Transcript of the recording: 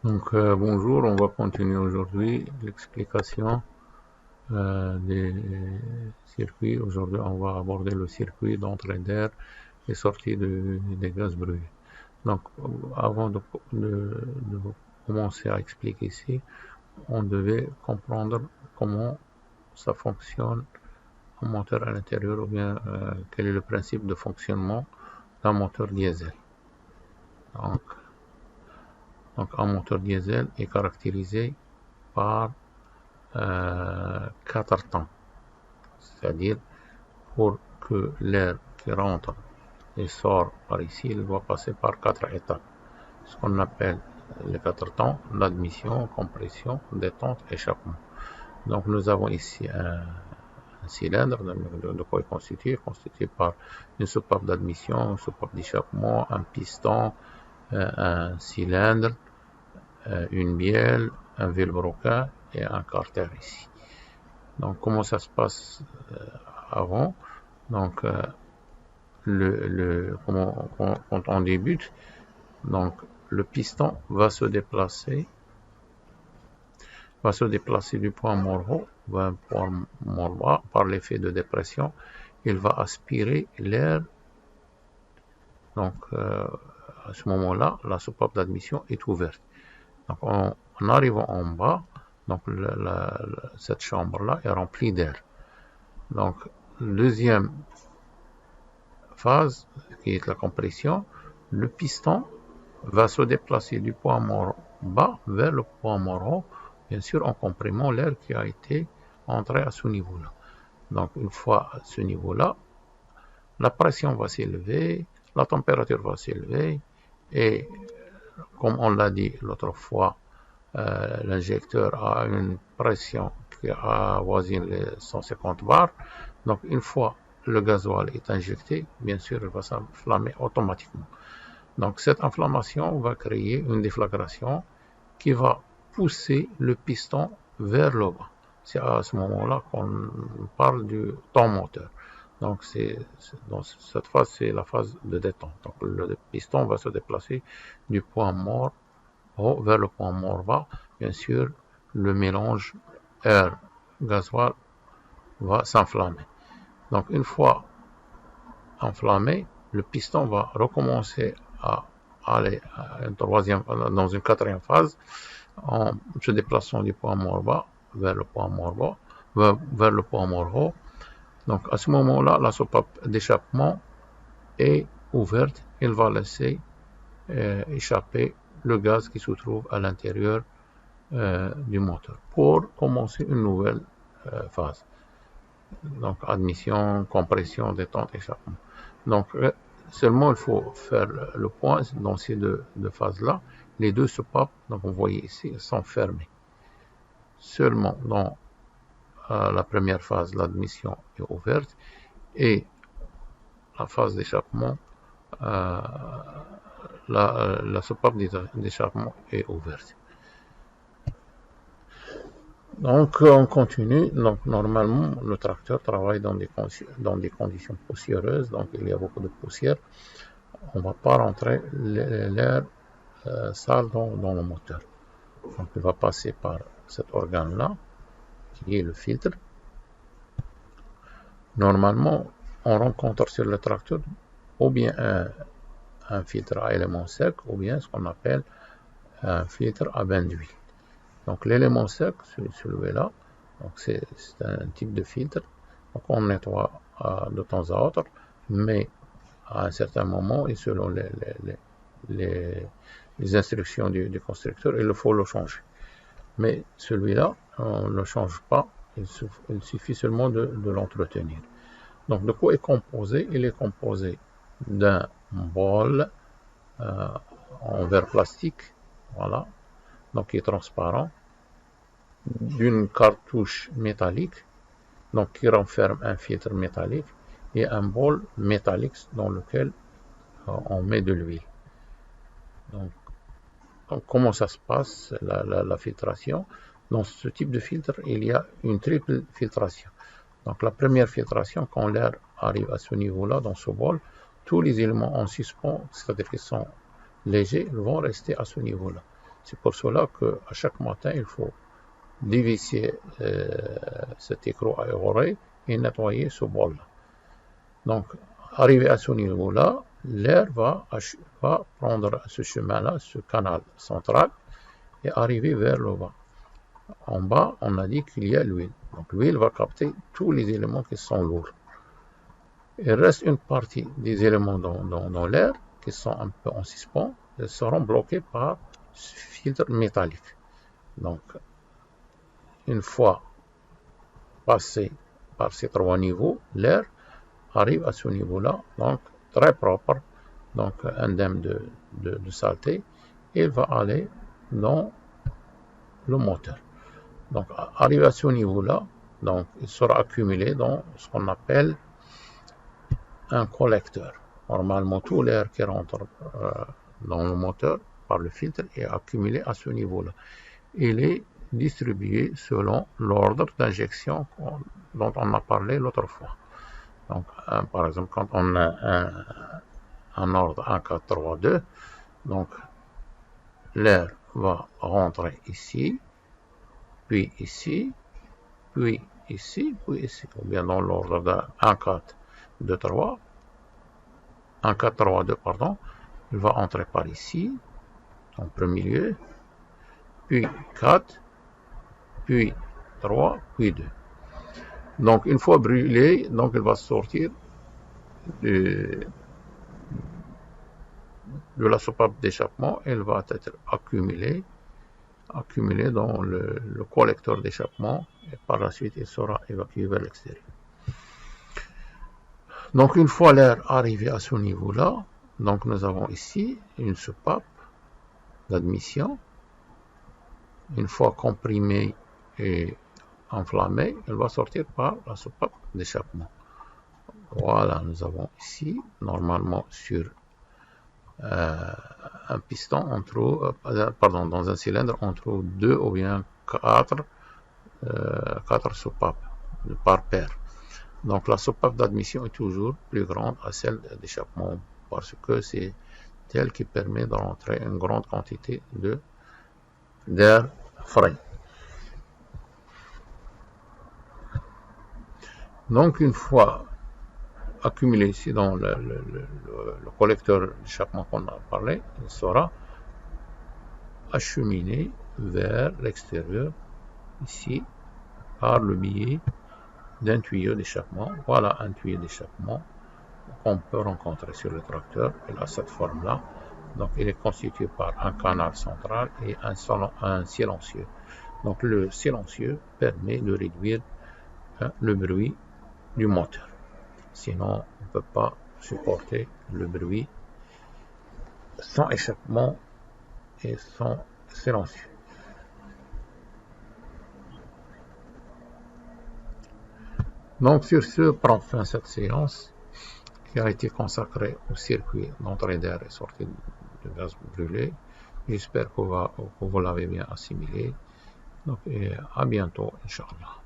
Bonjour, on va continuer aujourd'hui l'explication des circuits. Aujourd'hui, on va aborder le circuit d'entrée d'air et sortie des gaz brûlés. Donc, avant de commencer à expliquer ici, on devait comprendre comment ça fonctionne un moteur à l'intérieur ou bien quel est le principe de fonctionnement d'un moteur diesel. Donc, un moteur diesel est caractérisé par quatre temps. C'est-à-dire, pour que l'air qui rentre et sort par ici, il doit passer par quatre étapes. Ce qu'on appelle les quatre temps, l'admission, compression, détente, échappement. Donc nous avons ici un cylindre, de quoi il est constitué par une soupape d'admission, une soupape d'échappement, un piston, un cylindre, une bielle, un vilebrequin et un carter ici. Donc comment ça se passe avant? Donc quand on débute, donc le piston va se déplacer du point mort haut vers un point mort bas par l'effet de dépression. Il va aspirer l'air. Donc à ce moment-là, la soupape d'admission est ouverte. Donc en arrivant en bas, donc cette chambre-là est remplie d'air. Donc deuxième phase, qui est la compression, le piston va se déplacer du point mort bas vers le point mort haut, bien sûr en comprimant l'air qui a été entré à ce niveau-là. Donc une fois à ce niveau-là, la pression va s'élever, la température va s'élever, et comme on l'a dit l'autre fois, l'injecteur a une pression qui avoisine les 150 bars. Donc une fois le gasoil est injecté, bien sûr, il va s'enflammer automatiquement. Donc cette inflammation va créer une déflagration qui va pousser le piston vers le bas. C'est à ce moment-là qu'on parle du temps moteur. Donc dans cette phase, c'est la phase de détente. Donc le piston va se déplacer du point mort haut vers le point mort bas. Bien sûr, le mélange air-gasoil va s'enflammer. Donc une fois enflammé, le piston va recommencer à aller dans une quatrième phase en se déplaçant du point mort bas vers le point mort bas, vers le point mort haut. Donc à ce moment-là, la soupape d'échappement est ouverte. Elle va laisser échapper le gaz qui se trouve à l'intérieur du moteur pour commencer une nouvelle phase. Donc admission, compression, détente, échappement. Donc seulement il faut faire le point dans ces deux phases-là. Les deux soupapes, donc vous voyez ici, sont fermées. Seulement dans la première phase, l'admission est ouverte et la phase d'échappement, la soupape d'échappement est ouverte. Donc on continue. Donc normalement le tracteur travaille dans des conditions poussiéreuses, donc il y a beaucoup de poussière. On ne va pas rentrer l'air sale dans le moteur. Donc il va passer par cet organe-là, qui est le filtre. Normalement, on rencontre sur le tracteur ou bien un filtre à élément sec, ou bien ce qu'on appelle un filtre à bain d'huile. Donc l'élément sec, celui-là, c'est un type de filtre. Donc on nettoie de temps à autre, mais à un certain moment et selon les instructions du constructeur, il faut le changer. Mais celui-là, on ne le change pas, il suffit seulement de l'entretenir. Donc de quoi est composé? Il est composé d'un bol en verre plastique, voilà, donc qui est transparent, d'une cartouche métallique, donc qui renferme un filtre métallique, et un bol métallique dans lequel on met de l'huile. Donc comment ça se passe, la filtration? Dans ce type de filtre, il y a une triple filtration. Donc la première filtration, quand l'air arrive à ce niveau-là, dans ce bol, tous les éléments en suspens, c'est-à-dire qu'ils sont légers, vont rester à ce niveau-là. C'est pour cela qu'à chaque matin, il faut dévisser cet écrou aéré et nettoyer ce bol-là. Donc, arrivé à ce niveau-là, l'air va prendre ce chemin-là, ce canal central, et arriver vers le bas. En bas, on a dit qu'il y a l'huile. Donc, l'huile va capter tous les éléments qui sont lourds. Il reste une partie des éléments dans l'air qui sont un peu en suspens. Ils seront bloqués par ce filtre métallique. Donc, une fois passé par ces 3 niveaux, l'air arrive à ce niveau-là, donc très propre, donc indemne de saleté, et il va aller dans le moteur. Donc, arrivé à ce niveau-là, donc il sera accumulé dans ce qu'on appelle un collecteur. Normalement, tout l'air qui rentre dans le moteur par le filtre est accumulé à ce niveau-là. Il est distribué selon l'ordre d'injection dont on a parlé l'autre fois. Donc, par exemple, quand on a un ordre 1, 4, 3, 2, donc l'air va rentrer ici, puis ici, puis ici, puis ici, ou bien dans l'ordre de 1, 4, 2, 3, 1, 4, 3, 2, pardon, il va entrer par ici, en premier lieu, puis 4, puis 3, puis 2. Donc, une fois brûlé, donc il va sortir de la soupape d'échappement, elle va être accumulée dans le collecteur d'échappement, et par la suite, il sera évacué vers l'extérieur. Donc, une fois l'air arrivé à ce niveau-là, donc nous avons ici une soupape d'admission. Une fois comprimée et enflammée, elle va sortir par la soupape d'échappement. Voilà, nous avons ici, normalement sur un piston, dans un cylindre, on trouve 2 ou bien 4 soupapes par paire. Donc la soupape d'admission est toujours plus grande à celle d'échappement parce que c'est elle qui permet de rentrer une grande quantité d'air frais. Donc une fois accumulé ici dans le collecteur d'échappement qu'on a parlé, il sera acheminé vers l'extérieur ici par le biais d'un tuyau d'échappement. Voilà un tuyau d'échappement qu'on peut rencontrer sur le tracteur. Il a cette forme-là. Donc il est constitué par un canal central et un silencieux. Donc le silencieux permet de réduire le bruit du moteur. Sinon, on ne peut pas supporter le bruit sans échappement et sans silencieux. Donc sur ce, prend fin cette séance qui a été consacrée au circuit d'entrée d'air et sortie de gaz brûlé. J'espère que vous l'avez bien assimilé. Donc, et à bientôt, Inch'Allah.